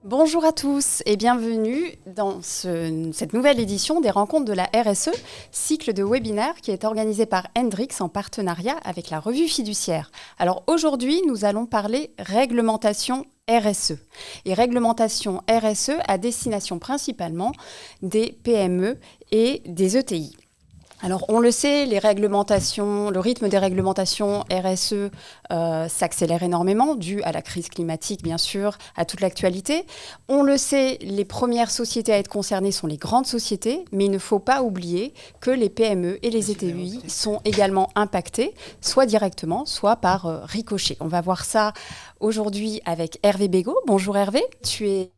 Bonjour à tous et bienvenue dans cette nouvelle édition des rencontres de la RSE, cycle de webinaires qui est organisé par Hendrix en partenariat avec la revue Fiduciaire. Alors aujourd'hui, nous allons parler réglementation RSE et réglementation RSE à destination principalement des PME et des ETI. Alors, on le sait, le rythme des réglementations RSE s'accélère énormément, dû à la crise climatique, bien sûr, à toute l'actualité. On le sait, les premières sociétés à être concernées sont les grandes sociétés, mais il ne faut pas oublier que les PME et les ETI sont également impactés, soit directement, soit par ricochet. On va voir ça aujourd'hui avec Hervé Bégaud. Bonjour Hervé, tu es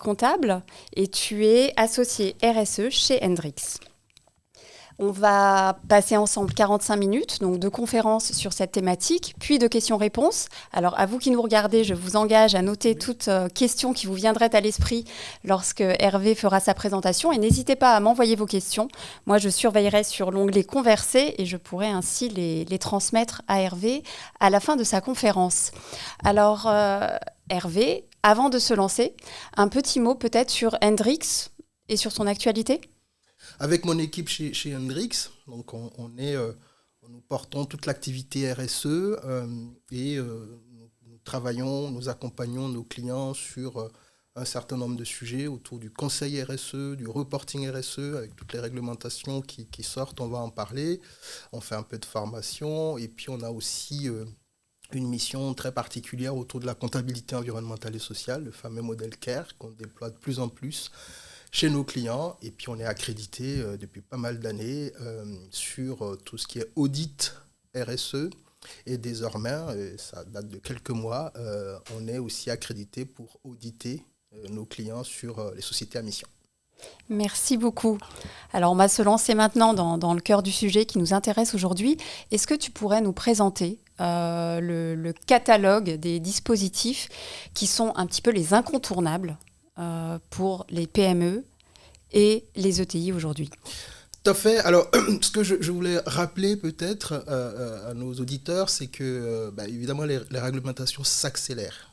comptable et tu es associé RSE chez Hendrix. On va passer ensemble 45 minutes donc de conférences sur cette thématique, puis de questions-réponses. Alors, à vous qui nous regardez, je vous engage à noter toutes questions qui vous viendraient à l'esprit lorsque Hervé fera sa présentation. Et n'hésitez pas à m'envoyer vos questions. Moi, je surveillerai sur l'onglet Converser et je pourrai ainsi les transmettre à Hervé à la fin de sa conférence. Alors, Hervé, avant de se lancer, un petit mot peut-être sur Hendrix et sur son actualité ? Avec mon équipe chez Hendrix, donc nous portons toute l'activité RSE et nous travaillons, nous accompagnons nos clients sur un certain nombre de sujets autour du conseil RSE, du reporting RSE, avec toutes les réglementations qui sortent, on va en parler. On fait un peu de formation et puis on a aussi une mission très particulière autour de la comptabilité environnementale et sociale, le fameux modèle CARE qu'on déploie de plus en plus chez nos clients, et puis on est accrédité depuis pas mal d'années sur tout ce qui est audit RSE, et désormais, ça date de quelques mois, on est aussi accrédité pour auditer nos clients sur les sociétés à mission. Merci beaucoup. Alors, on va se lancer maintenant dans le cœur du sujet qui nous intéresse aujourd'hui. Est-ce que tu pourrais nous présenter le catalogue des dispositifs qui sont un petit peu les incontournables pour les PME et les ETI aujourd'hui? Tout à fait. Alors, ce que je voulais rappeler peut-être à nos auditeurs, c'est que, évidemment, les réglementations s'accélèrent.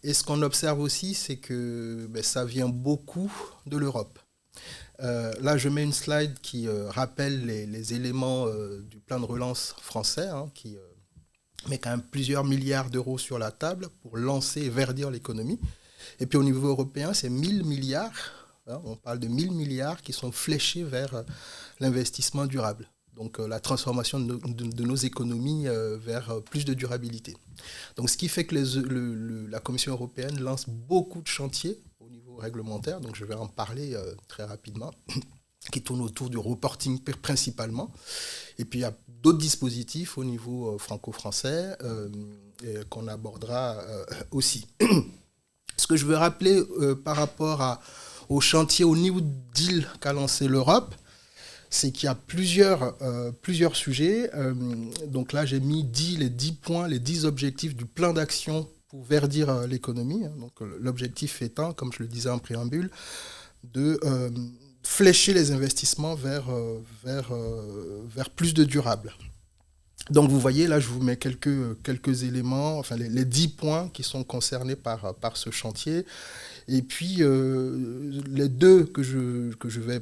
Et ce qu'on observe aussi, c'est que ça vient beaucoup de l'Europe. Là, je mets une slide qui rappelle les éléments du plan de relance français, qui met quand même plusieurs milliards d'euros sur la table pour lancer et verdir l'économie. Et puis au niveau européen, c'est 1000 milliards. On parle de 1000 milliards qui sont fléchés vers l'investissement durable. Donc la transformation de nos économies vers plus de durabilité. Donc ce qui fait que la Commission européenne lance beaucoup de chantiers au niveau réglementaire. Donc je vais en parler très rapidement, qui tournent autour du reporting principalement. Et puis il y a d'autres dispositifs au niveau franco-français qu'on abordera aussi. Ce que je veux rappeler par rapport au chantier, au New Deal qu'a lancé l'Europe, c'est qu'il y a plusieurs sujets. Donc là, j'ai mis les 10 points, les 10 objectifs du plan d'action pour verdir l'économie. Donc l'objectif étant, comme je le disais en préambule, de flécher les investissements vers plus de durable. Donc vous voyez, là, je vous mets quelques éléments, enfin les 10 points qui sont concernés par ce chantier. Et puis, les deux que je vais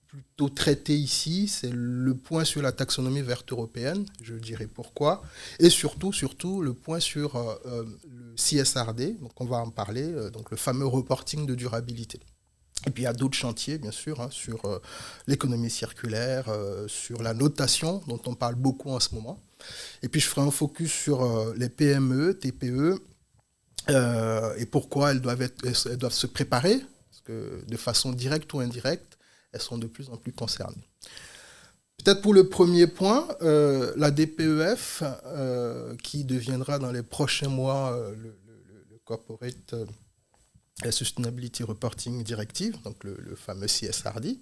plutôt traiter ici, c'est le point sur la taxonomie verte européenne, je dirai pourquoi, et surtout le point sur le CSRD, donc on va en parler, donc le fameux reporting de durabilité. Et puis il y a d'autres chantiers, bien sûr, sur l'économie circulaire, sur la notation, dont on parle beaucoup en ce moment. Et puis je ferai un focus sur les PME, TPE, et pourquoi elles doivent se préparer, parce que de façon directe ou indirecte, elles sont de plus en plus concernées. Peut-être pour le premier point, la DPEF, qui deviendra dans les prochains mois le Corporate Sustainability Reporting Directive, donc le fameux CSRD.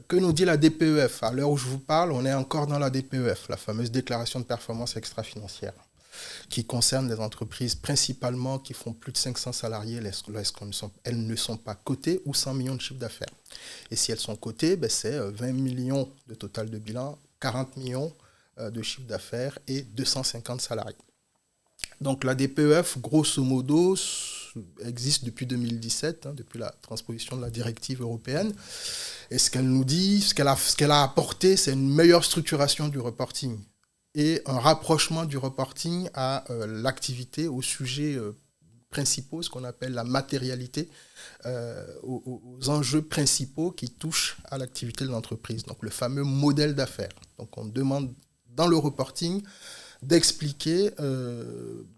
Que nous dit la DPEF? À l'heure où je vous parle, on est encore dans la DPEF, la fameuse déclaration de performance extra-financière, qui concerne les entreprises principalement qui font plus de 500 salariés elles ne sont pas cotées ou 100 millions de chiffre d'affaires. Et si elles sont cotées, c'est 20 millions de total de bilan, 40 millions de chiffre d'affaires et 250 salariés. Donc la DPEF, grosso modo, existe depuis 2017, depuis la transposition de la directive européenne. Et ce qu'elle nous dit, ce qu'elle a apporté, c'est une meilleure structuration du reporting et un rapprochement du reporting à l'activité, aux sujets principaux, ce qu'on appelle la matérialité, aux enjeux principaux qui touchent à l'activité de l'entreprise. Donc le fameux modèle d'affaires. Donc on demande dans le reporting d'expliquer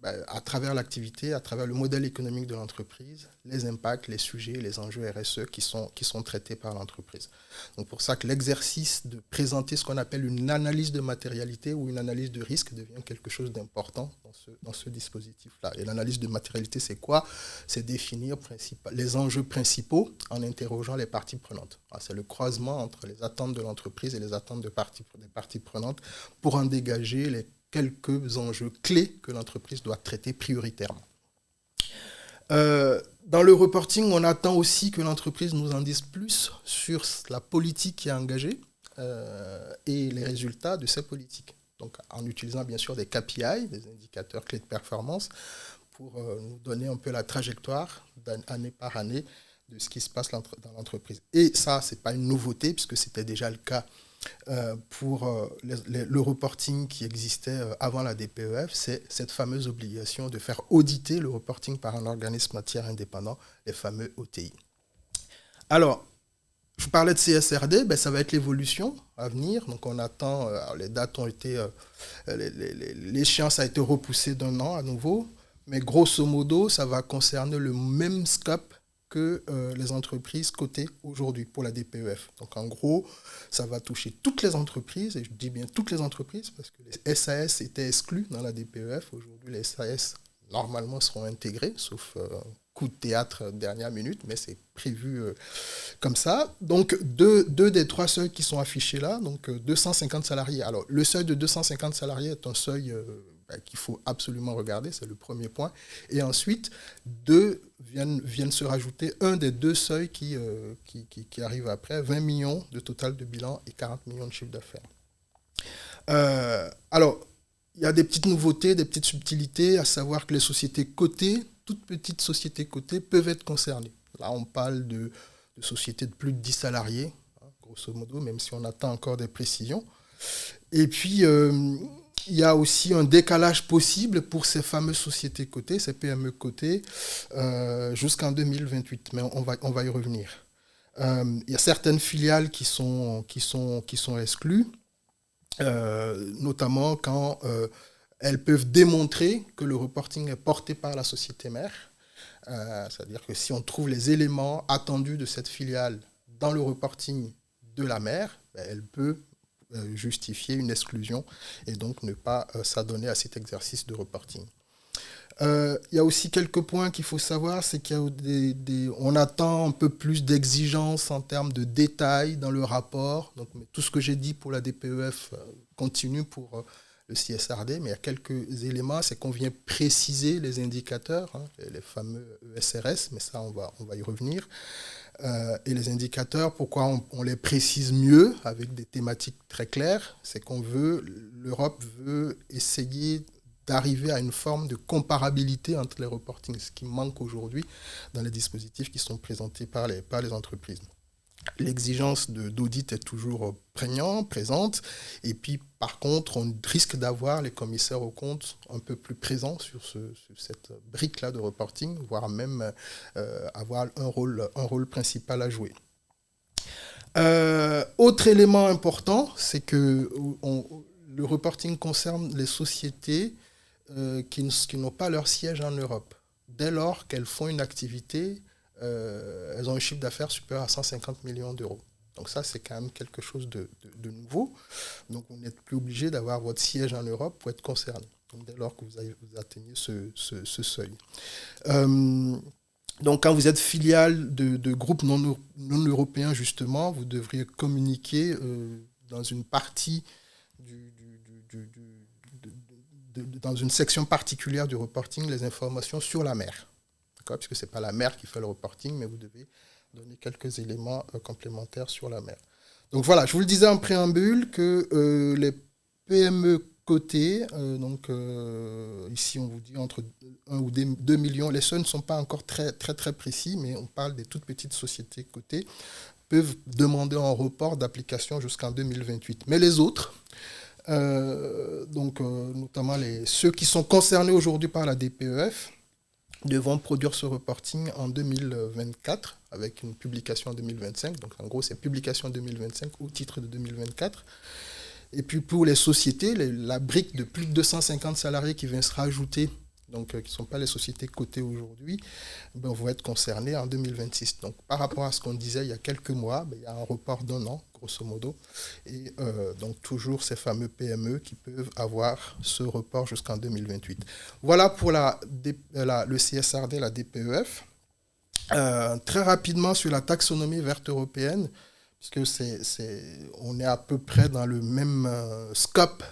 à travers l'activité, à travers le modèle économique de l'entreprise, les impacts, les sujets, les enjeux RSE qui sont traités par l'entreprise. Donc pour ça que l'exercice de présenter ce qu'on appelle une analyse de matérialité ou une analyse de risque devient quelque chose d'important dans ce dispositif-là. Et l'analyse de matérialité, c'est quoi ? C'est définir les enjeux principaux en interrogeant les parties prenantes. C'est le croisement entre les attentes de l'entreprise et les attentes des parties prenantes pour en dégager les quelques enjeux clés que l'entreprise doit traiter prioritairement. Dans le reporting, on attend aussi que l'entreprise nous en dise plus sur la politique qui est engagée et les résultats de ces politiques. Donc, en utilisant bien sûr des KPI, des indicateurs clés de performance, pour nous donner un peu la trajectoire d'année par année de ce qui se passe dans l'entreprise. Et ça, ce n'est pas une nouveauté, puisque c'était déjà le cas pour le reporting qui existait avant la DPEF, c'est cette fameuse obligation de faire auditer le reporting par un organisme tiers indépendant, les fameux OTI. Alors, je vous parlais de CSRD, ça va être l'évolution à venir. Donc on attend, les dates ont été, l'échéance a été repoussée d'1 an à nouveau, mais grosso modo, ça va concerner le même scope que les entreprises cotées aujourd'hui pour la DPEF. Donc en gros, ça va toucher toutes les entreprises, et je dis bien toutes les entreprises, parce que les SAS étaient exclus dans la DPEF. Aujourd'hui, les SAS, normalement, seront intégrés, sauf coup de théâtre dernière minute, mais c'est prévu comme ça. Donc deux des 3 seuils qui sont affichés là, donc 250 salariés. Alors le seuil de 250 salariés est un seuil qu'il faut absolument regarder, c'est le premier point. Et ensuite, viennent se rajouter un des 2 seuils qui arrivent après, 20 millions de total de bilan et 40 millions de chiffre d'affaires. Alors, il y a des petites nouveautés, des petites subtilités, à savoir que les sociétés cotées, toutes petites sociétés cotées, peuvent être concernées. Là, on parle de sociétés de plus de 10 salariés, grosso modo, même si on attend encore des précisions. Et puis, il y a aussi un décalage possible pour ces fameuses sociétés cotées, ces PME cotées, jusqu'en 2028. Mais on va y revenir. Il y a certaines filiales qui sont exclues, notamment quand elles peuvent démontrer que le reporting est porté par la société mère. C'est-à-dire que si on trouve les éléments attendus de cette filiale dans le reporting de la mère, elle peut justifier une exclusion et donc ne pas s'adonner à cet exercice de reporting. Il y a aussi quelques points qu'il faut savoir, c'est qu'on attend un peu plus d'exigence en termes de détails dans le rapport. Donc, tout ce que j'ai dit pour la DPEF continue pour le CSRD, mais il y a quelques éléments, c'est qu'on vient préciser les indicateurs, les fameux ESRS, mais ça on va y revenir. Et les indicateurs, pourquoi on les précise mieux avec des thématiques très claires, c'est l'Europe veut essayer d'arriver à une forme de comparabilité entre les reportings, ce qui manque aujourd'hui dans les dispositifs qui sont présentés par les entreprises. L'exigence d'audit est toujours présente, et puis par contre, on risque d'avoir les commissaires aux comptes un peu plus présents sur cette brique-là de reporting, voire même avoir un rôle principal à jouer. Autre élément important, c'est que le reporting concerne les sociétés qui n'ont pas leur siège en Europe. Dès lors qu'elles font une activité, elles ont un chiffre d'affaires supérieur à 150 millions d'euros. Donc ça, c'est quand même quelque chose de nouveau. Donc vous n'êtes plus obligé d'avoir votre siège en Europe pour être concerné, donc, dès lors que vous atteignez ce seuil. Donc quand vous êtes filiale de groupes non européens, justement, vous devriez communiquer dans une partie dans une section particulière du reporting les informations sur la mer. Puisque ce n'est pas la mer qui fait le reporting, mais vous devez donner quelques éléments complémentaires sur la mer. Donc voilà, je vous le disais en préambule que les PME côté, ici on vous dit entre 1 ou 2 millions, les seuils ne sont pas encore très, très, très précis, mais on parle des toutes petites sociétés cotées, peuvent demander un report d'application jusqu'en 2028. Mais les autres, notamment ceux qui sont concernés aujourd'hui par la DPEF, devront produire ce reporting en 2024 avec une publication en 2025. Donc en gros, c'est publication en 2025 au titre de 2024. Et puis pour les sociétés, la brique de plus de 250 salariés qui vient se rajouter, donc qui ne sont pas les sociétés cotées aujourd'hui, vont être concernées en 2026. Donc par rapport à ce qu'on disait il y a quelques mois, il y a un report d'1 an, grosso modo. Et donc toujours ces fameux PME qui peuvent avoir ce report jusqu'en 2028. Voilà pour le CSRD, la DPEF. Très rapidement sur la taxonomie verte européenne, puisque on est à peu près dans le même scope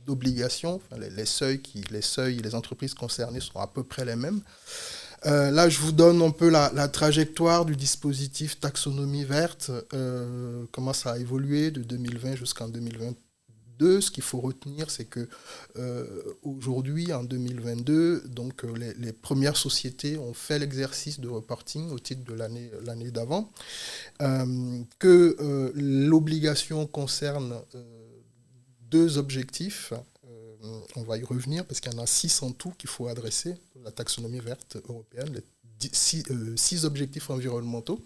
d'obligations. Enfin, les seuils, les entreprises concernées sont à peu près les mêmes. Là, je vous donne un peu la trajectoire du dispositif taxonomie verte, comment ça a évolué de 2020 jusqu'en 2022. Ce qu'il faut retenir, c'est que aujourd'hui, en 2022, donc, les premières sociétés ont fait l'exercice de reporting au titre de l'année d'avant, que l'obligation concerne 2 objectifs. On va y revenir parce qu'il y en a 6 en tout qu'il faut adresser, la taxonomie verte européenne, 6 objectifs environnementaux.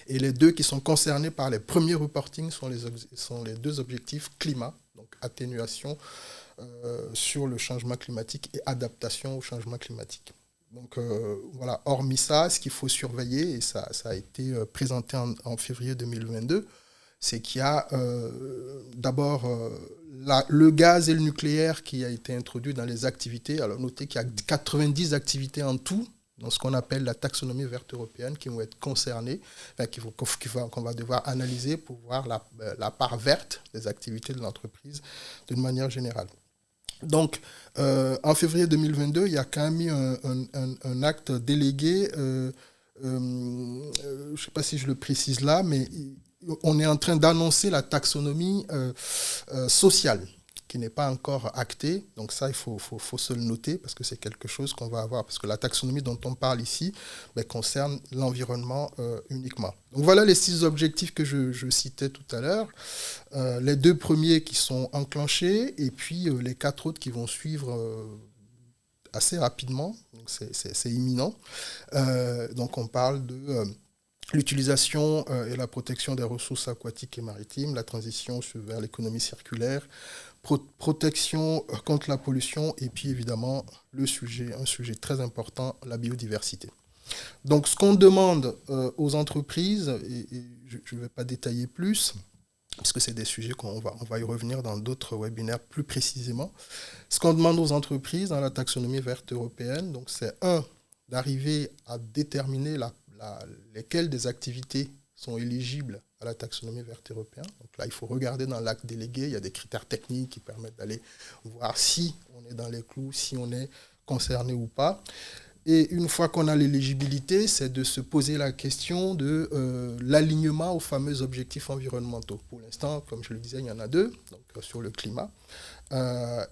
Et les 2 qui sont concernés par les premiers reportings sont les 2 objectifs climat, donc atténuation sur le changement climatique et adaptation au changement climatique. Donc voilà, hormis ça, ce qu'il faut surveiller, et ça a été présenté en février 2022, c'est qu'il y a d'abord le gaz et le nucléaire qui a été introduit dans les activités. Alors notez qu'il y a 90 activités en tout, dans ce qu'on appelle la taxonomie verte européenne, qui vont être concernées, qu'on va devoir analyser pour voir la part verte des activités de l'entreprise d'une manière générale. Donc, en février 2022, il y a quand même eu un acte délégué, je ne sais pas si je le précise là, mais on est en train d'annoncer la taxonomie sociale, qui n'est pas encore actée. Donc ça, il faut se le noter parce que c'est quelque chose qu'on va avoir. Parce que la taxonomie dont on parle ici concerne l'environnement uniquement. Donc voilà les 6 objectifs que je citais tout à l'heure. Les 2 premiers qui sont enclenchés et puis les 4 autres qui vont suivre assez rapidement. Donc c'est imminent. Donc on parle de l'utilisation et la protection des ressources aquatiques et maritimes, la transition vers l'économie circulaire, protection contre la pollution et puis évidemment un sujet très important, la biodiversité. Donc ce qu'on demande aux entreprises, et je ne vais pas détailler plus, parce que c'est des sujets qu'on va y revenir dans d'autres webinaires plus précisément, ce qu'on demande aux entreprises dans la taxonomie verte européenne, donc c'est d'arriver à déterminer lesquelles des activités sont éligibles à la taxonomie verte européenne. Donc là, il faut regarder dans l'acte délégué, il y a des critères techniques qui permettent d'aller voir si on est dans les clous, si on est concerné ou pas. Et une fois qu'on a l'éligibilité, c'est de se poser la question de l'alignement aux fameux objectifs environnementaux. Pour l'instant, comme je le disais, il y en a 2, donc sur le climat.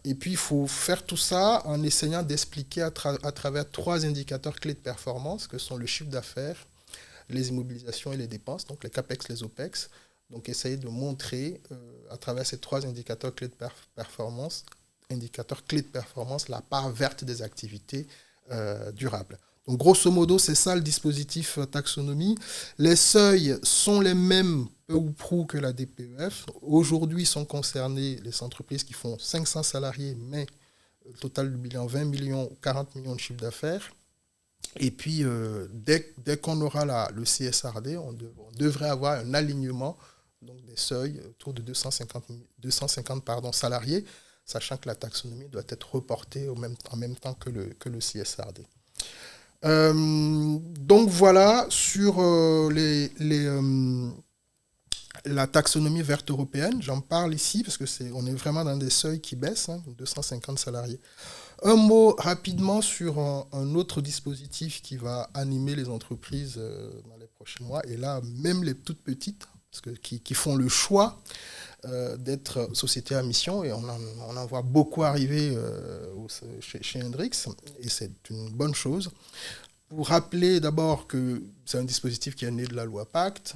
Et puis, il faut faire tout ça en essayant d'expliquer à travers 3 indicateurs clés de performance, que sont le chiffre d'affaires, les immobilisations et les dépenses, donc les CAPEX, les OPEX. Donc, essayer de montrer à travers ces 3 indicateurs clés de performance, la part verte des activités durables. Donc, grosso modo, c'est ça le dispositif taxonomie. Les seuils sont les mêmes, peu ou prou, que la DPEF. Aujourd'hui, sont concernées les entreprises qui font 500 salariés, mais le total du bilan, 20 millions, 40 millions de chiffre d'affaires. Et puis, dès qu'on aura le CSRD, on devrait avoir un alignement donc des seuils autour de 250 salariés, sachant que la taxonomie doit être reportée en même temps que le CSRD. Donc voilà sur la taxonomie verte européenne. J'en parle ici parce on est vraiment dans des seuils qui baissent, 250 salariés. Un mot rapidement sur un autre dispositif qui va animer les entreprises dans les prochains mois, et là, même les toutes petites, qui font le choix d'être société à mission, et on en voit beaucoup arriver chez Hendrix, et c'est une bonne chose. Pour rappeler d'abord que c'est un dispositif qui est né de la loi Pacte.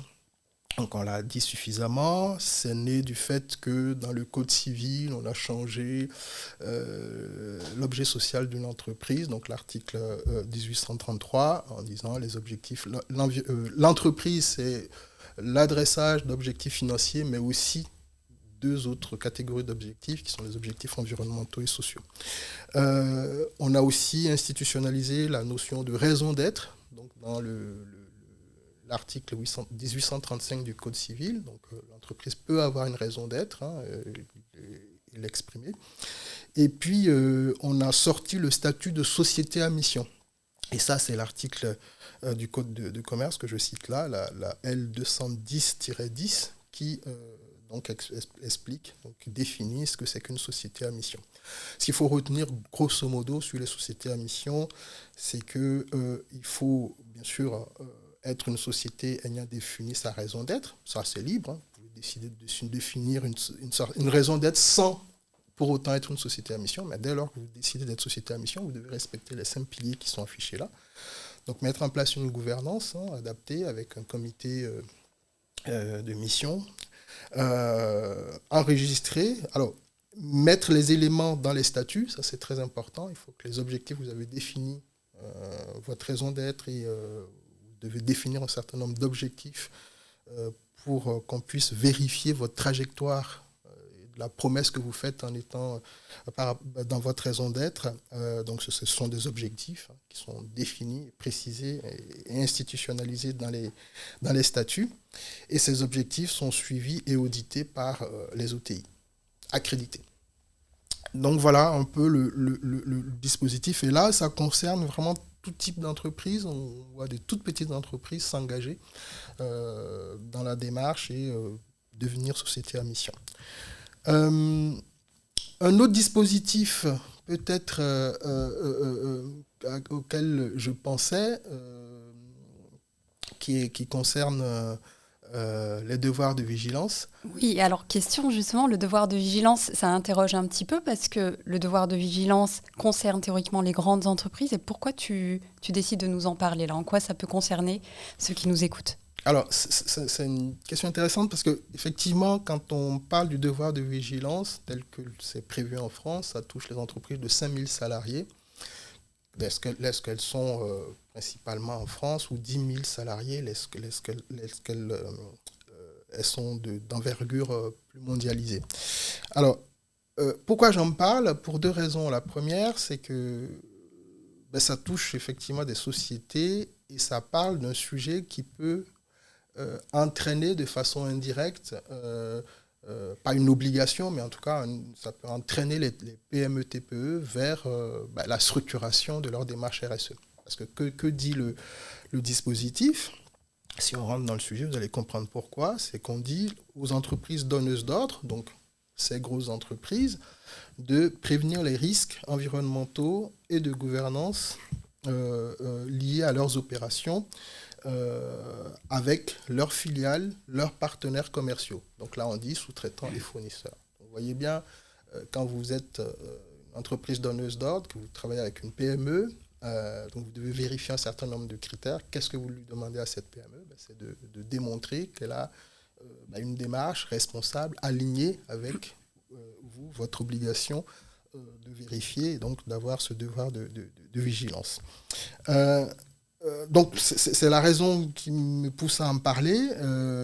Donc on l'a dit suffisamment, c'est né du fait que dans le Code civil, on a changé l'objet social d'une entreprise, donc l'article 1833, en disant les objectifs. L'entreprise, c'est l'adressage d'objectifs financiers, mais aussi deux autres catégories d'objectifs qui sont les objectifs environnementaux et sociaux. On a aussi institutionnalisé la notion de raison d'être, donc dans l'article 1835 du Code civil. Donc l'entreprise peut avoir une raison d'être, et l'exprimer. Et puis on a sorti le statut de société à mission. Et ça, c'est l'article du Code de commerce que je cite là, la L210-10, qui donc explique, donc définit ce que c'est qu'une société à mission. Ce qu'il faut retenir grosso modo sur les sociétés à mission, c'est qu'il faut bien sûr être une société ayant défini sa raison d'être. Ça, c'est libre. Vous pouvez décider de définir une raison d'être sans pour autant être une société à mission. Mais dès lors que vous décidez d'être société à mission, vous devez respecter les 5 piliers qui sont affichés là. Donc mettre en place une gouvernance adaptée avec un comité de mission, enregistrer, alors mettre les éléments dans les statuts, ça c'est très important. Il faut que les objectifs que vous avez définis, votre raison d'être, et vous devez définir un certain nombre d'objectifs pour qu'on puisse vérifier votre trajectoire, la promesse que vous faites en étant dans votre raison d'être. Donc ce sont des objectifs qui sont définis, précisés et institutionnalisés dans les statuts. Et ces objectifs sont suivis et audités par les OTI, accrédités. Donc voilà un peu le dispositif. Et là, ça concerne vraiment tout type d'entreprise. On voit des toutes petites entreprises s'engager dans la démarche et devenir société à mission. Un autre dispositif peut-être auquel je pensais, qui concerne les devoirs de vigilance. Oui, alors question justement, le devoir de vigilance, ça interroge un petit peu parce que le devoir de vigilance concerne théoriquement les grandes entreprises. Et pourquoi tu décides de nous en parler là? En quoi ça peut concerner ceux qui nous écoutent? Alors, c'est une question intéressante parce qu'effectivement, quand on parle du devoir de vigilance, tel que c'est prévu en France, ça touche les entreprises de 5000 salariés. Est-ce qu'elles sont principalement en France, ou 10 000 salariés? Est-ce qu'elles sont d'envergure plus mondialisée? Alors, pourquoi j'en parle? Pour deux raisons. La première, c'est que ça touche effectivement des sociétés et ça parle d'un sujet qui peut entraîner de façon indirecte, pas une obligation, mais en tout cas, ça peut entraîner les PME, TPE vers la structuration de leur démarche RSE. Parce que dit le dispositif? Si on rentre dans le sujet, vous allez comprendre pourquoi. C'est qu'on dit aux entreprises donneuses d'ordre, donc ces grosses entreprises, de prévenir les risques environnementaux et de gouvernance liés à leurs opérations, avec leurs filiales, leurs partenaires commerciaux. Donc là, on dit sous-traitants et fournisseurs. Vous voyez bien, quand vous êtes une entreprise donneuse d'ordre, que vous travaillez avec une PME, donc vous devez vérifier un certain nombre de critères. Qu'est-ce que vous lui demandez à cette PME? C'est de démontrer qu'elle a une démarche responsable, alignée avec vous, votre obligation de vérifier et donc d'avoir ce devoir de vigilance. Donc c'est la raison qui me pousse à en parler,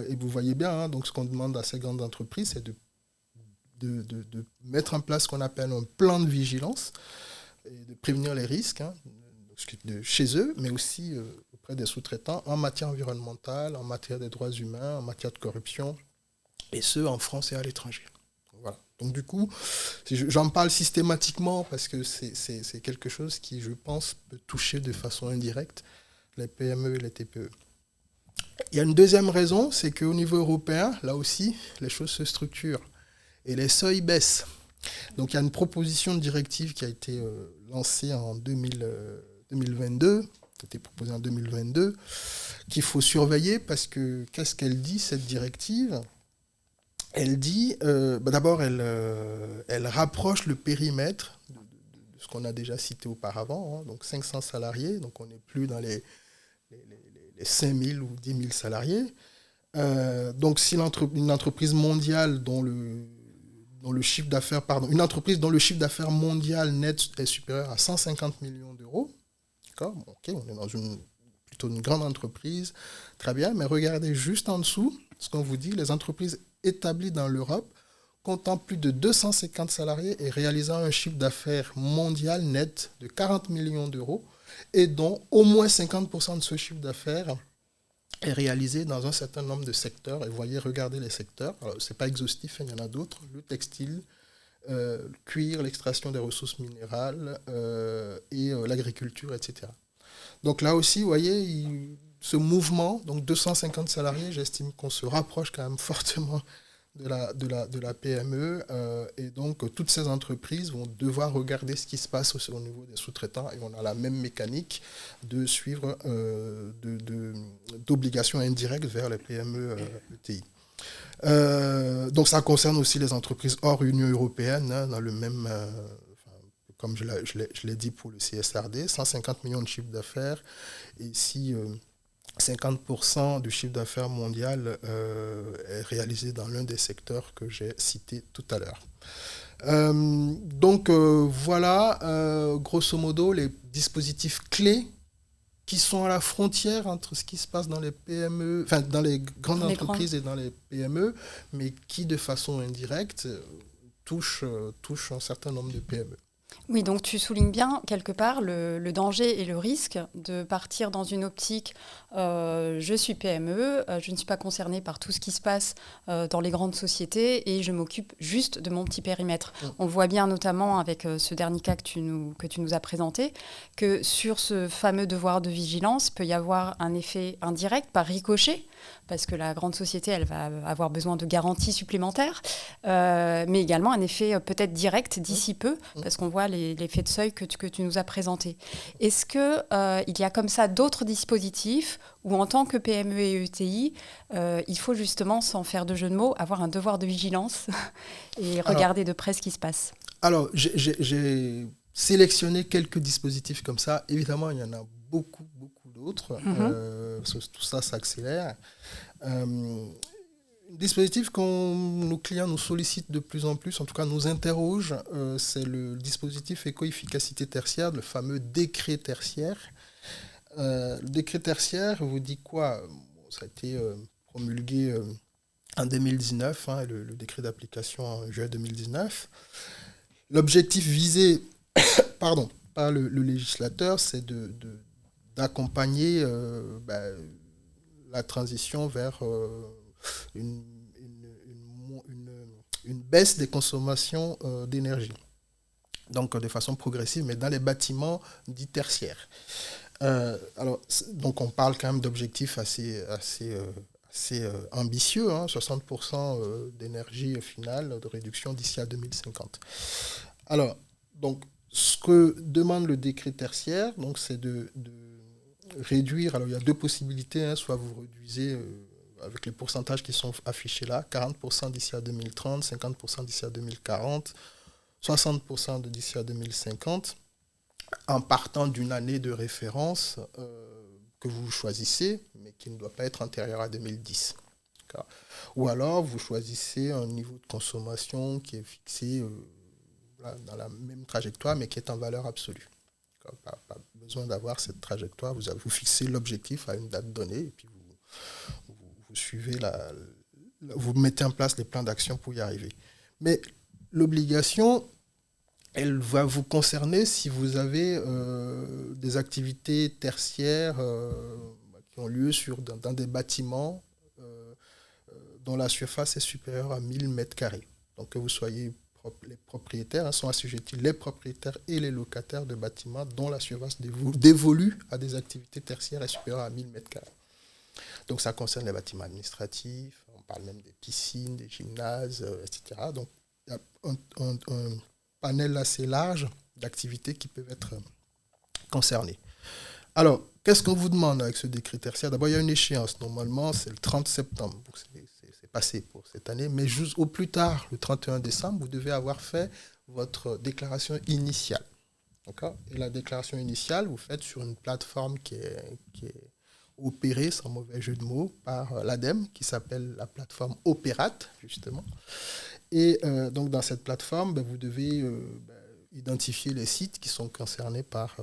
et vous voyez bien, donc ce qu'on demande à ces grandes entreprises, c'est de mettre en place ce qu'on appelle un plan de vigilance et de prévenir les risques de chez eux, mais aussi auprès des sous-traitants en matière environnementale, en matière des droits humains, en matière de corruption, et ce en France et à l'étranger. Voilà. Donc du coup, j'en parle systématiquement parce que c'est quelque chose qui, je pense, peut toucher de façon indirecte les PME et les TPE. Il y a une deuxième raison, c'est qu'au niveau européen, là aussi, les choses se structurent et les seuils baissent. Donc il y a une proposition de directive qui a été lancée en 2022, qui a été proposée en 2022, qu'il faut surveiller parce que qu'est-ce qu'elle dit, cette directive? Elle dit, d'abord, elle rapproche le périmètre de ce qu'on a déjà cité auparavant, hein, donc 500 salariés, donc on n'est plus dans les 5000 ou 10 000 salariés. Donc si une entreprise mondiale dont le chiffre d'affaires, une entreprise dont le chiffre d'affaires mondial net est supérieur à 150 millions d'euros, d'accord, bon, ok, on est dans plutôt une grande entreprise, très bien, mais regardez juste en dessous ce qu'on vous dit, les entreprises établies dans l'Europe comptant plus de 250 salariés et réalisant un chiffre d'affaires mondial net de 40 millions d'euros et dont au moins 50% de ce chiffre d'affaires est réalisé dans un certain nombre de secteurs. Et vous voyez, regardez les secteurs. Ce n'est pas exhaustif, il y en a d'autres. Le textile, le cuir, l'extraction des ressources minérales et l'agriculture, etc. Donc là aussi, vous voyez, ce mouvement, donc 250 salariés, j'estime qu'on se rapproche quand même fortement de la PME. Et donc, toutes ces entreprises vont devoir regarder ce qui se passe au niveau des sous-traitants. Et on a la même mécanique de suivre d'obligations indirectes vers les PME ETI. Donc, ça concerne aussi les entreprises hors Union européenne, hein, dans le même... comme je l'ai dit pour le CSRD, 150 millions de chiffre d'affaires. Et si 50% du chiffre d'affaires mondial est réalisé dans l'un des secteurs que j'ai cités tout à l'heure. Donc voilà, grosso modo, les dispositifs clés qui sont à la frontière entre ce qui se passe dans les PME, enfin dans les grandes entreprises et dans les PME, mais qui de façon indirecte touchent un certain nombre de PME. Oui, donc tu soulignes bien quelque part le danger et le risque de partir dans une optique je suis PME, je ne suis pas concernée par tout ce qui se passe dans les grandes sociétés et je m'occupe juste de mon petit périmètre. On le voit bien notamment avec ce dernier cas que tu nous as présenté, que sur ce fameux devoir de vigilance, peut y avoir un effet indirect par ricochet, parce que la grande société, elle va avoir besoin de garanties supplémentaires, mais également un effet peut-être direct d'ici peu, parce qu'on voit l'effet de seuil que tu nous as présenté. Est-ce qu'il y a comme ça d'autres dispositifs où en tant que PME et ETI, il faut justement, sans faire de jeu de mots, avoir un devoir de vigilance et regarder de près ce qui se passe? Alors, j'ai sélectionné quelques dispositifs comme ça. Évidemment, il y en a beaucoup d'autres. Tout ça s'accélère. Un dispositif que nos clients nous sollicitent de plus en plus, en tout cas nous interrogent, c'est le dispositif éco-efficacité tertiaire, le fameux décret tertiaire. Le décret tertiaire vous dit quoi? Ça a été promulgué en 2019, hein, le décret d'application en juillet 2019. L'objectif visé par le législateur, c'est d'accompagner la transition vers une baisse des consommations d'énergie. Donc de façon progressive, mais dans les bâtiments dits tertiaires. Donc on parle quand même d'objectifs assez ambitieux, hein, 60% d'énergie finale de réduction d'ici à 2050. Alors, donc, ce que demande le décret tertiaire, donc, c'est de réduire. Alors, il y a deux possibilités, hein, soit vous réduisez avec les pourcentages qui sont affichés là, 40% d'ici à 2030, 50% d'ici à 2040, 60% d'ici à 2050, en partant d'une année de référence que vous choisissez, mais qui ne doit pas être antérieure à 2010. Ou alors, vous choisissez un niveau de consommation qui est fixé dans la même trajectoire, mais qui est en valeur absolue. Pas besoin d'avoir cette trajectoire. Vous fixez l'objectif à une date donnée, et puis vous suivez vous mettez en place les plans d'action pour y arriver. Mais l'obligation, elle va vous concerner si vous avez des activités tertiaires qui ont lieu dans des bâtiments dont la surface est supérieure à 1000 m². Donc que vous soyez les propriétaires, sont assujettis les propriétaires et les locataires de bâtiments dont la surface dévolue à des activités tertiaires est supérieure à 1000 m². Donc ça concerne les bâtiments administratifs, on parle même des piscines, des gymnases, etc. Donc il y a un panel assez large d'activités qui peuvent être concernées. Alors, qu'est-ce qu'on vous demande avec ce décret tertiaire? D'abord, il y a une échéance. Normalement, c'est le 30 septembre. Donc, c'est passé pour cette année. Mais juste au plus tard, le 31 décembre, vous devez avoir fait votre déclaration initiale. D'accord? Et la déclaration initiale, vous faites sur une plateforme qui est opérée, sans mauvais jeu de mots, par l'ADEME, qui s'appelle la plateforme Opérate, justement. Et donc, dans cette plateforme, vous devez identifier les sites qui sont concernés par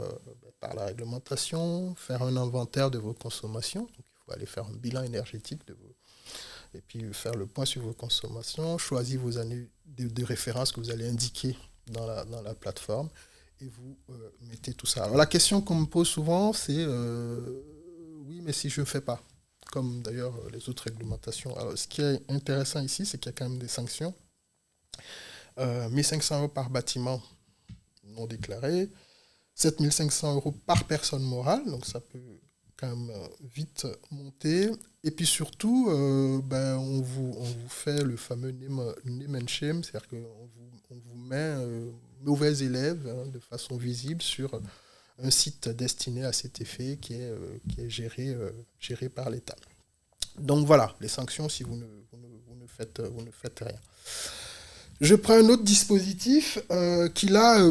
la réglementation, faire un inventaire de vos consommations. Donc, il faut aller faire un bilan énergétique et puis faire le point sur vos consommations, choisir vos années de référence que vous allez indiquer dans la plateforme et vous mettez tout ça. Alors, la question qu'on me pose souvent, c'est oui, mais si je ne fais pas, comme d'ailleurs les autres réglementations. Alors, ce qui est intéressant ici, c'est qu'il y a quand même des sanctions. 1500 € par bâtiment non déclaré, 7500 € par personne morale, donc ça peut quand même vite monter. Et puis surtout, on vous fait le fameux name and shame, c'est-à-dire qu'on vous met mauvais élèves de façon visible sur un site destiné à cet effet qui est géré par l'État. Donc voilà, les sanctions si vous ne faites rien. Je prends un autre dispositif qui là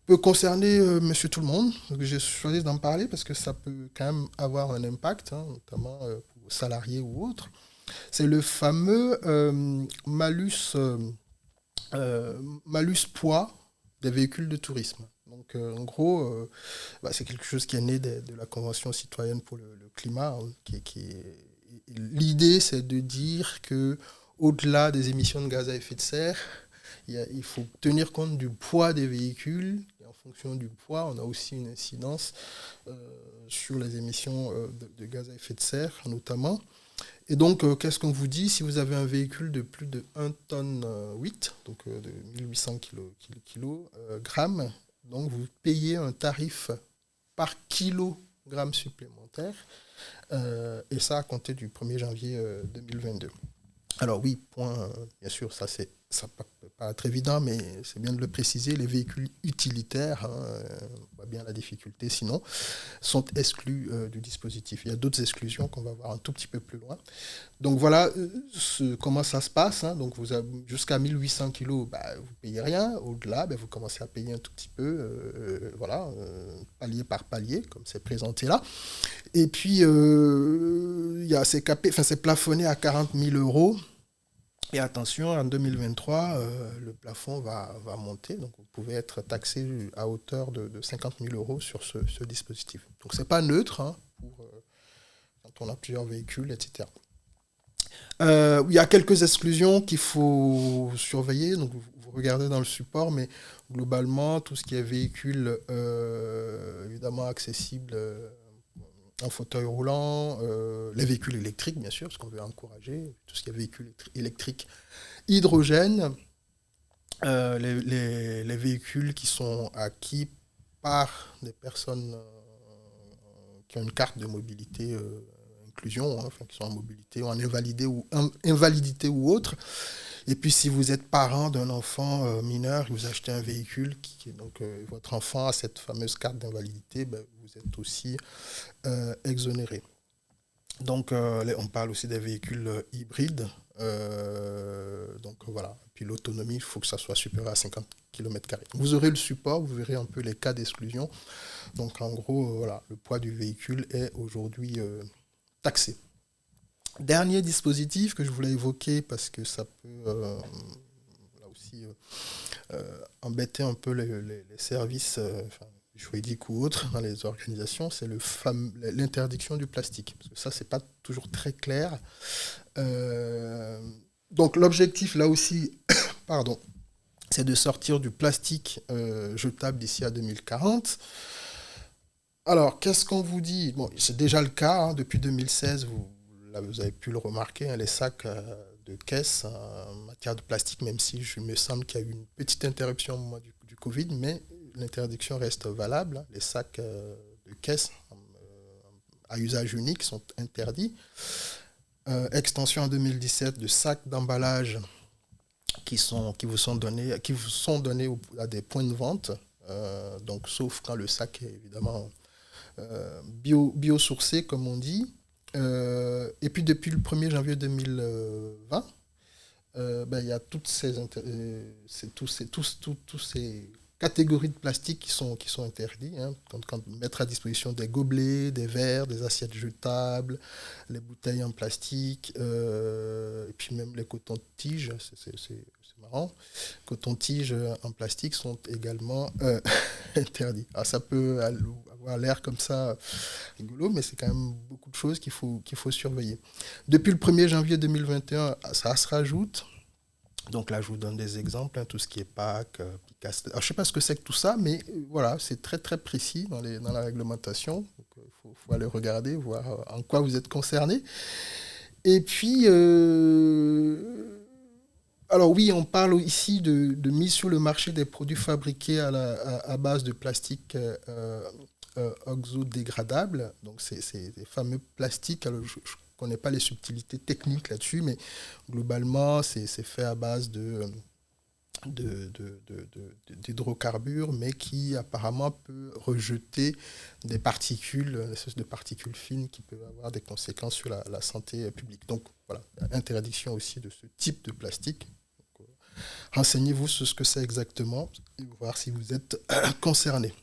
peut concerner monsieur tout le monde. Donc, j'ai choisi d'en parler parce que ça peut quand même avoir un impact, notamment pour les salariés ou autres. C'est le fameux malus poids des véhicules de tourisme. Donc en gros, c'est quelque chose qui est né de la Convention citoyenne pour le climat. L'idée, c'est de dire que au-delà des émissions de gaz à effet de serre, il faut tenir compte du poids des véhicules. Et en fonction du poids, on a aussi une incidence sur les émissions de gaz à effet de serre, notamment. Et donc, qu'est-ce qu'on vous dit? Si vous avez un véhicule de plus de 1,8 tonne, donc de 1800 kg, donc vous payez un tarif par kilogramme supplémentaire, et ça à compter du 1er janvier 2022. Alors oui, point, bien sûr, ça peut pas être évident, mais c'est bien de le préciser, les véhicules utilitaires, on voit bien la difficulté, sinon, sont exclus du dispositif. Il y a d'autres exclusions qu'on va voir un tout petit peu plus loin. Donc voilà comment ça se passe. Donc vous avez, jusqu'à 1800 kg, vous ne payez rien. Au-delà, vous commencez à payer un tout petit peu, palier par palier, comme c'est présenté là. Et puis, c'est plafonné à 40 000 €. Et attention, en 2023, le plafond va monter. Donc, vous pouvez être taxé à hauteur de 50 000 € sur ce dispositif. Donc, ce n'est pas neutre quand on a plusieurs véhicules, etc. Il y a quelques exclusions qu'il faut surveiller. Donc, vous regardez dans le support, mais globalement, tout ce qui est véhicule, évidemment accessible en fauteuil roulant, les véhicules électriques, bien sûr, parce qu'on veut encourager tout ce qui est véhicules électriques, hydrogène, les véhicules qui sont acquis par des personnes qui ont une carte de mobilité inclusion, qui sont en mobilité ou en invalidité ou autre. Et puis, si vous êtes parent d'un enfant mineur, vous achetez un véhicule, donc votre enfant a cette fameuse carte d'invalidité, vous êtes aussi exonéré. Donc, on parle aussi des véhicules hybrides. Donc, voilà. Puis, l'autonomie, il faut que ça soit supérieur à 50 km². Vous aurez le support, vous verrez un peu les cas d'exclusion. Donc, en gros, le poids du véhicule est aujourd'hui taxé. Dernier dispositif que je voulais évoquer parce que ça peut là aussi embêter un peu les services juridiques ou autres dans les organisations, c'est l'interdiction du plastique. Parce que ça, c'est pas toujours très clair. Donc l'objectif là aussi, c'est de sortir du plastique jetable d'ici à 2040. Alors, qu'est-ce qu'on vous dit? Bon, c'est déjà le cas, depuis 2016, vous avez pu le remarquer, les sacs de caisse en matière de plastique, même si je me semble qu'il y a eu une petite interruption au moment du Covid, mais l'interdiction reste valable. Les sacs de caisse à usage unique sont interdits. Extension en 2017 de sacs d'emballage qui vous sont donnés à des points de vente, donc sauf quand le sac est évidemment biosourcés, comme on dit. Et puis depuis le 1er janvier 2020, il y a tous ces catégories de plastique qui sont interdits. Hein, quand mettre à disposition des gobelets, des verres, des assiettes jetables, les bouteilles en plastique, et puis même les cotons-tiges, c'est marrant. Coton-tiges en plastique sont également interdits. Alors ça peut avoir l'air comme ça rigolo, mais c'est quand même beaucoup de choses qu'il faut surveiller. Depuis le 1er janvier 2021, ça se rajoute. Donc là, je vous donne des exemples, hein, tout ce qui est Pâques, Picasso. Alors, je ne sais pas ce que c'est que tout ça, mais voilà, c'est très très précis dans la réglementation. Il faut aller regarder, voir en quoi vous êtes concerné. Et puis, alors oui, on parle ici de mise sur le marché des produits fabriqués à base de plastique oxodégradable. Donc c'est des fameux plastiques. Alors, je ne connais pas les subtilités techniques là-dessus, mais globalement, c'est fait à base d'hydrocarbures, mais qui apparemment peut rejeter des particules, une espèce de particules fines qui peuvent avoir des conséquences sur la santé publique. Donc voilà, interdiction aussi de ce type de plastique. Donc, renseignez-vous sur ce que c'est exactement et voir si vous êtes concerné.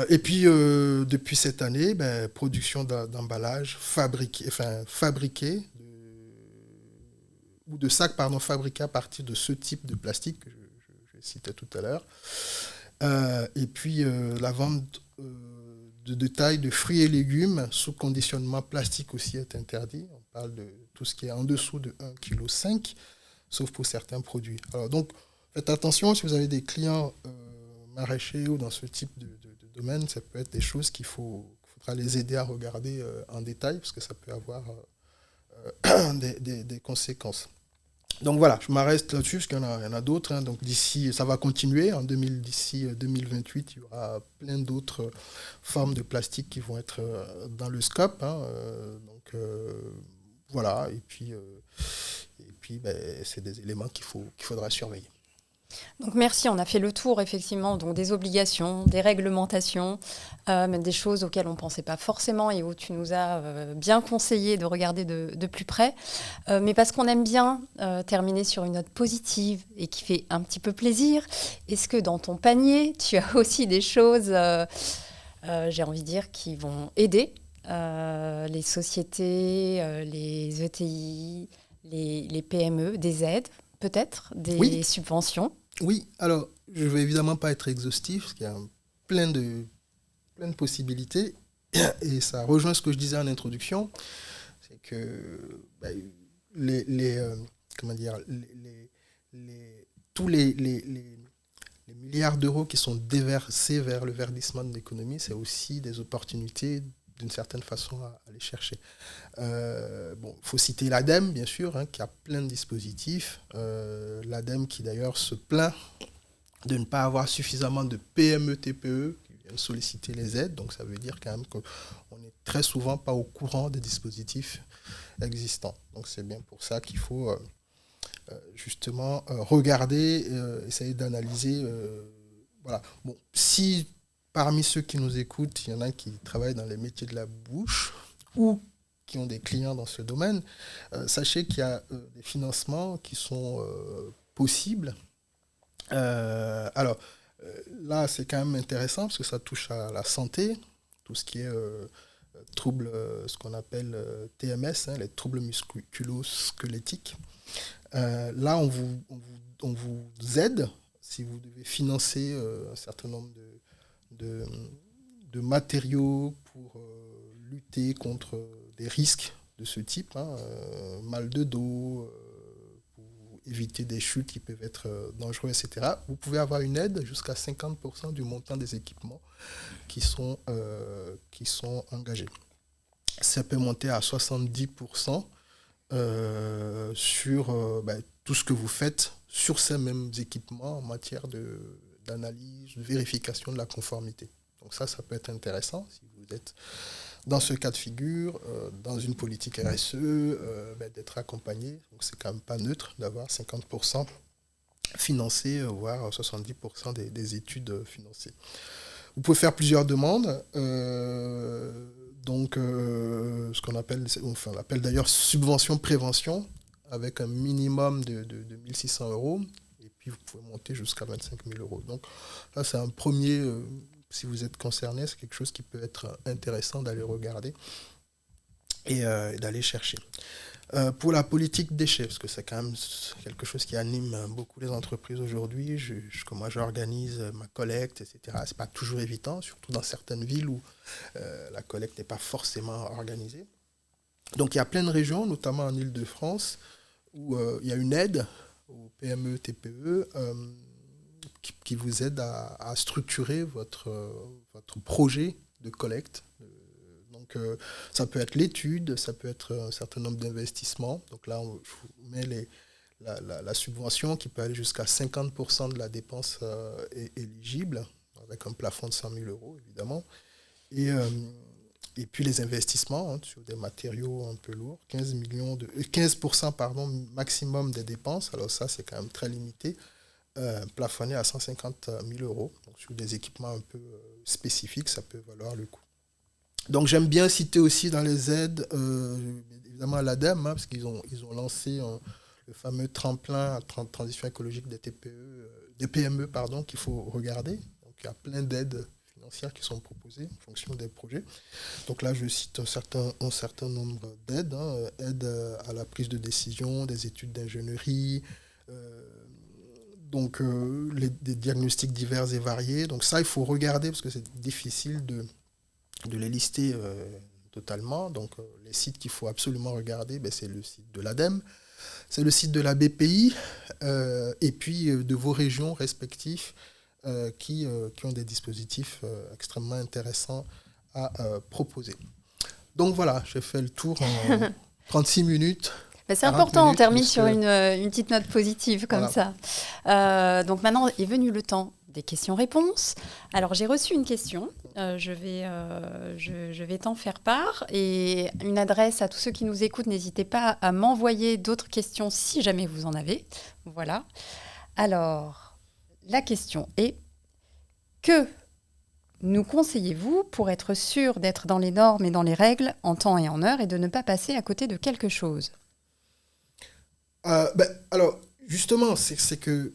Et puis, depuis cette année, production d'emballages fabriqués ou de sacs fabriqués à partir de ce type de plastique que je citais tout à l'heure. Et puis, la vente de détail de fruits et légumes sous conditionnement plastique aussi est interdit. On parle de tout ce qui est en dessous de 1,5 kg, sauf pour certains produits. Alors donc, faites attention si vous avez des clients maraîchers ou dans ce type de domaine, ça peut être des choses qu'il faudra les aider à regarder en détail parce que ça peut avoir des conséquences. Donc voilà, je m'arrête là-dessus parce qu'il y en a d'autres. Hein. Donc d'ici, ça va continuer. D'ici 2028, il y aura plein d'autres formes de plastique qui vont être dans le scope. Hein. Donc voilà, et puis c'est des éléments qu'il faudra surveiller. Donc merci, on a fait le tour effectivement donc des obligations, des réglementations, des choses auxquelles on ne pensait pas forcément et où tu nous as bien conseillé de regarder de plus près. Mais parce qu'on aime bien terminer sur une note positive et qui fait un petit peu plaisir, est-ce que dans ton panier, tu as aussi des choses, j'ai envie de dire, qui vont aider les sociétés, les ETI, les PME, des aides peut-être, des subventions? Oui, alors je ne vais évidemment pas être exhaustif, parce qu'il y a plein de possibilités, et ça rejoint ce que je disais en introduction, c'est que tous les milliards d'euros qui sont déversés vers le verdissement de l'économie, c'est aussi des opportunités d'une certaine façon à aller chercher. Faut citer l'ADEME, bien sûr, hein, qui a plein de dispositifs. L'ADEME qui d'ailleurs se plaint de ne pas avoir suffisamment de PME, TPE qui viennent solliciter les aides. Donc ça veut dire quand même qu'on n'est très souvent pas au courant des dispositifs existants. Donc c'est bien pour ça qu'il faut justement regarder, essayer d'analyser. Voilà. Bon, si parmi ceux qui nous écoutent, il y en a qui travaillent dans les métiers de la bouche ou qui ont des clients dans ce domaine, sachez qu'il y a des financements qui sont possibles. Là, c'est quand même intéressant parce que ça touche à la santé, tout ce qui est troubles, ce qu'on appelle TMS, hein, les troubles musculo-squelettiques. Là, on vous aide si vous devez financer un certain nombre de matériaux pour lutter contre des risques de ce type, hein, mal de dos, pour éviter des chutes qui peuvent être dangereuses, etc. Vous pouvez avoir une aide jusqu'à 50% du montant des équipements qui sont engagés. Ça peut monter à 70% sur tout ce que vous faites sur ces mêmes équipements en matière d'analyse, de vérification de la conformité. Donc ça peut être intéressant si vous êtes dans ce cas de figure, dans une politique RSE, d'être accompagné. Donc c'est quand même pas neutre d'avoir 50% financé, voire 70% des études financées. Vous pouvez faire plusieurs demandes. Ce qu'on appelle, on appelle d'ailleurs subvention prévention, avec un minimum de 1 600 euros. Et puis, vous pouvez monter jusqu'à 25 000 euros. Donc, là, c'est un premier, si vous êtes concerné, c'est quelque chose qui peut être intéressant d'aller regarder et d'aller chercher. Pour la politique déchets, parce que c'est quand même quelque chose qui anime beaucoup les entreprises aujourd'hui, comment j'organise ma collecte, etc. C'est pas toujours évident, surtout dans certaines villes où la collecte n'est pas forcément organisée. Donc il y a plein de régions, notamment en Île-de-France, où il y a une aide aux PME, TPE qui vous aide à structurer votre projet de collecte. Donc, ça peut être l'étude, ça peut être un certain nombre d'investissements. Donc là, je vous mets la subvention qui peut aller jusqu'à 50% de la dépense éligible, avec un plafond de 100 000 euros, évidemment. Et puis les investissements sur des matériaux un peu lourds, 15% maximum des dépenses. Alors ça, c'est quand même très limité, plafonné à 150 000 euros. Donc sur des équipements un peu spécifiques, ça peut valoir le coup. Donc j'aime bien citer aussi dans les aides, évidemment l'ADEME, parce qu'ils ont lancé le fameux tremplin à transition écologique des PME, qu'il faut regarder. Donc il y a plein d'aides financières qui sont proposées en fonction des projets. Donc là je cite un certain nombre d'aides, aides à la prise de décision, des études d'ingénierie, des diagnostics divers et variés. Donc ça il faut regarder parce que c'est difficile de les lister totalement. Donc, les sites qu'il faut absolument regarder, c'est le site de l'ADEME, c'est le site de la BPI, et puis de vos régions respectives qui ont des dispositifs extrêmement intéressants à proposer. Donc voilà, j'ai fait le tour en 36 minutes. C'est important, on termine sur une petite note positive comme ça. Donc maintenant est venu le temps des questions-réponses. Alors, j'ai reçu une question. Je vais t'en faire part. Et une adresse à tous ceux qui nous écoutent. N'hésitez pas à m'envoyer d'autres questions si jamais vous en avez. Voilà. Alors, la question est que nous conseillez-vous pour être sûr d'être dans les normes et dans les règles en temps et en heure et de ne pas passer à côté de quelque chose? Alors, justement, c'est que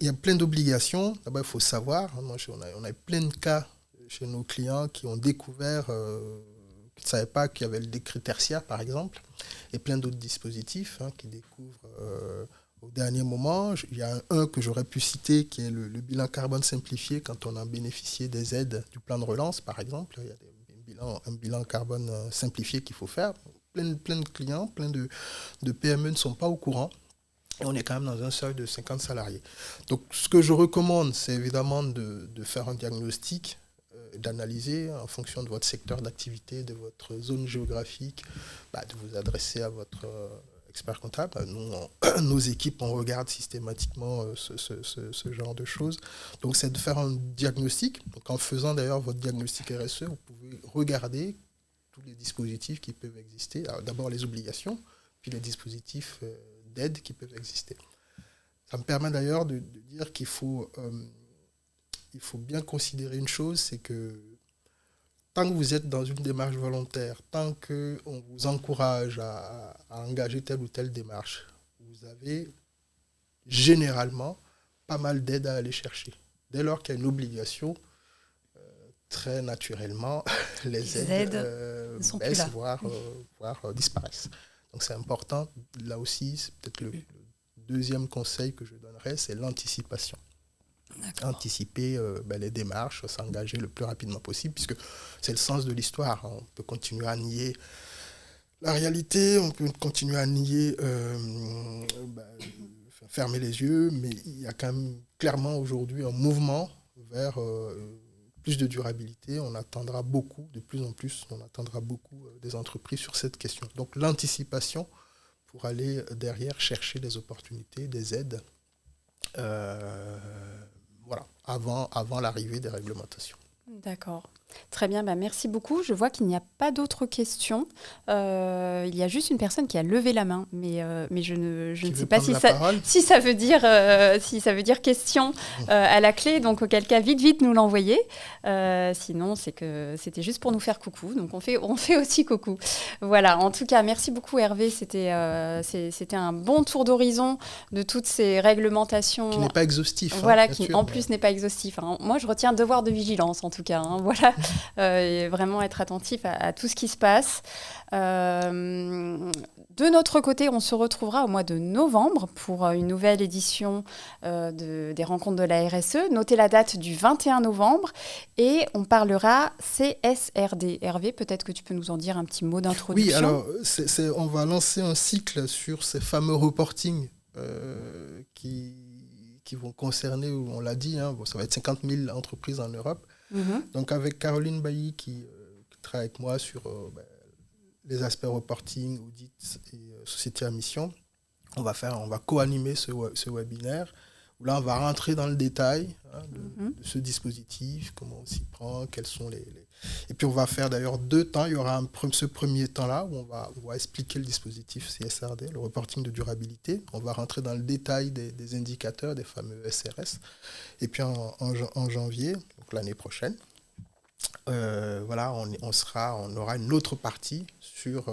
il y a plein d'obligations. D'abord, il faut savoir, on a plein de cas chez nos clients qui ont découvert qu'ils ne savaient pas qu'il y avait le décret tertiaire, par exemple, et plein d'autres dispositifs qui découvrent au dernier moment. Il y a un que j'aurais pu citer qui est le bilan carbone simplifié quand on a bénéficié des aides du plan de relance, par exemple. Il y a un bilan carbone simplifié qu'il faut faire. Plein de clients, plein de PME ne sont pas au courant. Et on est quand même dans un seuil de 50 salariés. Donc, ce que je recommande, c'est évidemment de faire un diagnostic, d'analyser en fonction de votre secteur d'activité, de votre zone géographique, de vous adresser à votre expert comptable. Nous, nos équipes, on regarde systématiquement ce genre de choses. Donc, c'est de faire un diagnostic. Donc, en faisant d'ailleurs votre diagnostic RSE, vous pouvez regarder tous les dispositifs qui peuvent exister. Alors, d'abord, les obligations, puis les dispositifs d'aide qui peuvent exister. Ça me permet d'ailleurs de dire qu'il faut bien considérer une chose, c'est que tant que vous êtes dans une démarche volontaire, tant qu'on vous encourage à engager telle ou telle démarche, vous avez généralement pas mal d'aides à aller chercher. Dès lors qu'il y a une obligation, très naturellement, les aides baissent, voire disparaissent. Donc c'est important, là aussi, c'est peut-être le deuxième conseil que je donnerais, c'est l'anticipation. D'accord. Anticiper les démarches, s'engager le plus rapidement possible, puisque c'est le sens de l'histoire. On peut continuer à nier la réalité, on peut continuer à nier, fermer les yeux, mais il y a quand même clairement aujourd'hui un mouvement vers plus de durabilité. On attendra beaucoup, de plus en plus, des entreprises sur cette question. Donc l'anticipation pour aller derrière chercher des opportunités, des aides, avant l'arrivée des réglementations. D'accord. Très bien, merci beaucoup. Je vois qu'il n'y a pas d'autres questions. Il y a juste une personne qui a levé la main, mais je ne sais pas si ça veut dire question à la clé. Donc, auquel cas, vite nous l'envoyer. Sinon, c'est que c'était juste pour nous faire coucou. Donc, on fait aussi coucou. Voilà. En tout cas, merci beaucoup, Hervé. C'était un bon tour d'horizon de toutes ces réglementations. Qui n'est pas exhaustif. Voilà, qui en plus n'est pas exhaustif. Moi, je retiens devoir de vigilance, en tout cas. Voilà. Et vraiment être attentif à tout ce qui se passe. De notre côté, on se retrouvera au mois de novembre pour une nouvelle édition des rencontres de la RSE. Notez la date du 21 novembre et on parlera CSRD. Hervé, peut-être que tu peux nous en dire un petit mot d'introduction. Oui, alors on va lancer un cycle sur ces fameux reporting qui vont concerner, on l'a dit, ça va être 50 000 entreprises en Europe. Donc avec Caroline Bailly qui travaille avec moi sur les aspects reporting, audit et société à mission, on va co-animer ce webinaire où là on va rentrer dans le détail de ce dispositif, comment on s'y prend, quels sont et puis on va faire d'ailleurs 2 temps. Il y aura ce premier temps-là où on va expliquer le dispositif CSRD, le reporting de durabilité. On va rentrer dans le détail des indicateurs, des fameux SRS. Et puis en janvier, donc l'année prochaine, on aura une autre partie sur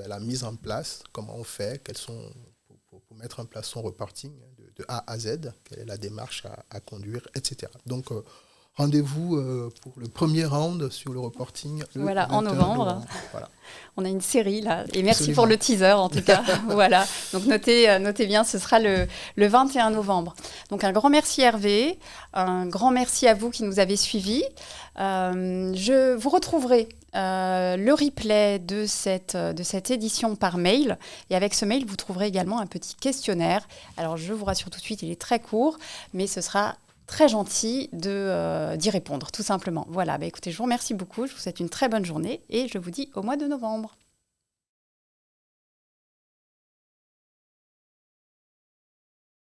la mise en place, comment on fait, pour mettre en place son reporting de A à Z, quelle est la démarche à conduire, etc. Donc, rendez-vous pour le premier round sur le reporting. En novembre. Voilà. On a une série là. Et merci pour le teaser en tout cas. Voilà. Donc notez bien, ce sera le 21 novembre. Donc un grand merci Hervé. Un grand merci à vous qui nous avez suivis. Vous retrouverez le replay de cette édition par mail. Et avec ce mail, vous trouverez également un petit questionnaire. Alors je vous rassure tout de suite, il est très court, mais ce sera très gentil d'y répondre, tout simplement. Voilà, écoutez, je vous remercie beaucoup, je vous souhaite une très bonne journée et je vous dis au mois de novembre.